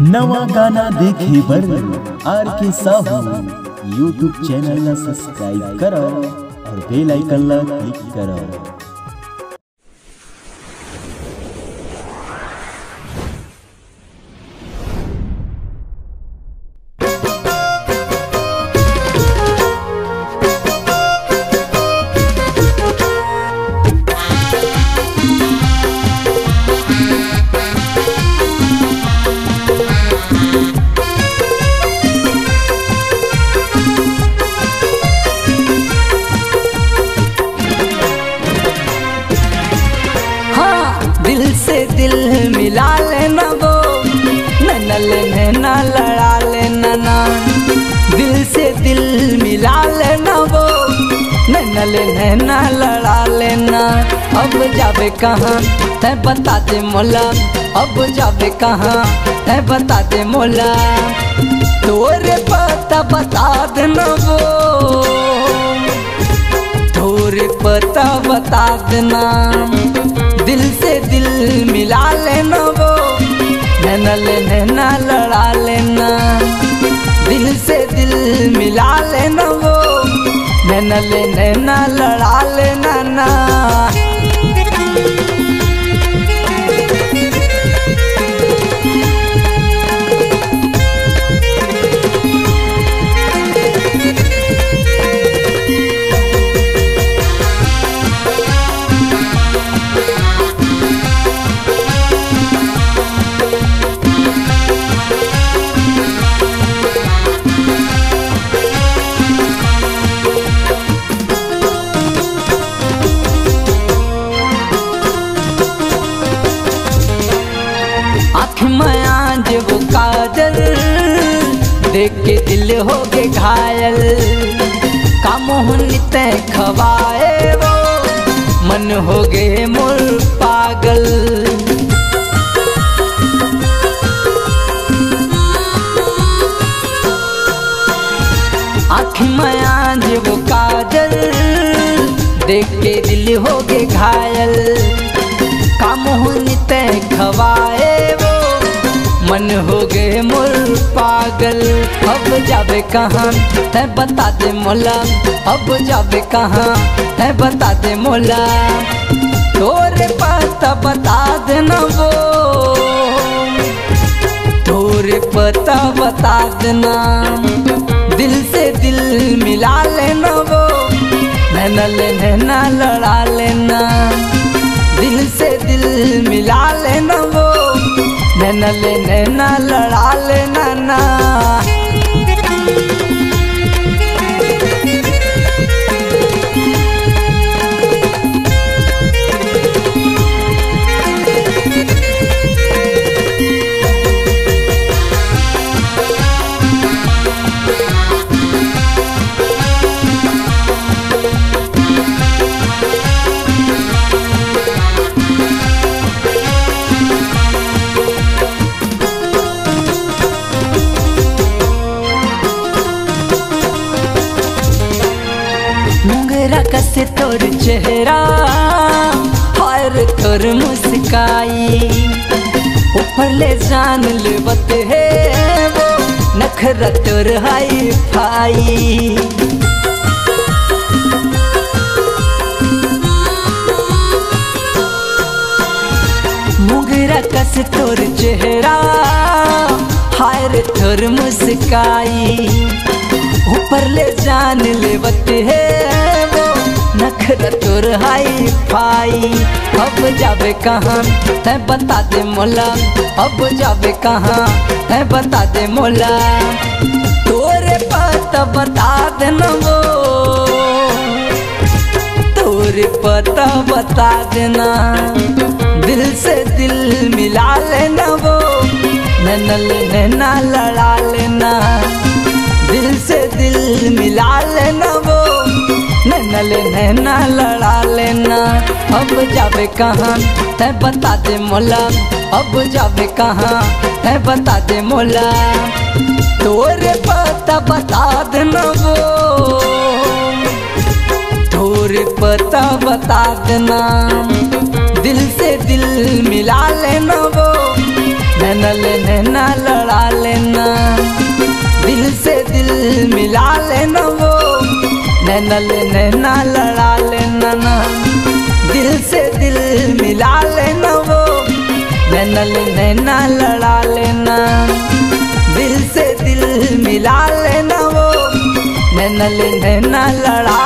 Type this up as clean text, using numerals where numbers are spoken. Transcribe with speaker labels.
Speaker 1: नवा गाना देखे बर आर के साहू यूट्यूब चैनल ला सब्सक्राइब करो और बेल आइकन ला क्लिक करो।
Speaker 2: दिल से दिल मिला लेना वो नैना लड़ा लेना ना। दिल से दिल मिला लेना वो नैना लड़ा लेना। अब जावे कहाँ तै बता दे मोला, अब जावे कहाँ तै बता दे मोला। तोरे पता बता देना वो, तोरे पता बता देना। दिल से दिल मिला लेना वो नैना लड़ा लेना। दिल से दिल मिला लेना वो नैना लड़ा लेना ना। आँख में आंज वो काजल देख के दिल हो गए घायल। कामोहनी तै खवाए वो मन हो गए मोर पागल। आँख में आंज वो काजल देख के दिल हो गए घायल। कामोहनी तै खवाए वो मन हो गए मोर पागल। अब जावे कहाँ तै बता दे मोला, अब जावे कहाँ तै बता दे मोला। तोरे पता बता देना वो, तोरे पता बता देना। दिल से दिल मिला लेना वो नैना लड़ा लेना। दिल से दिल मिला लेना वो नैना लड़ा लेना ना। मुंगरा कसे तोर चेहरा और तोर मुस्काई। ऊपर ले जान लेवत है वो नखरा तोर हाई फाई। मुंगरा कसे तोर चेहरा हाय तोर मुस्काई। ऊपर ले जान लेवत है वो नखरा तोर हाई फाई। अब जावे कहाँ तै बता दे मोला, अब जावे कहाँ तै बता दे मोला। तोरे पता बता देना वो, तोरे पता बता देना। दिल से दिल मिला लेना वो नैना लड़ा लेना। दिल से दिल मिला लेना वो नैना लड़ा लेना। अब जावे कहाँ तै बता दे मोला, अब जावे कहाँ तै बता दे मोला। तोरे पता बता देना वो, तोरे पता बता देना। दिल से दिल मिला लेना वो नैना लड़ा नैनल नैना लड़ा लेना ना, दिल से दिल मिला लेना वो, नैनल नैना लड़ा लेना, दिल से दिल मिला लेना वो, नैनल नैना लड़ा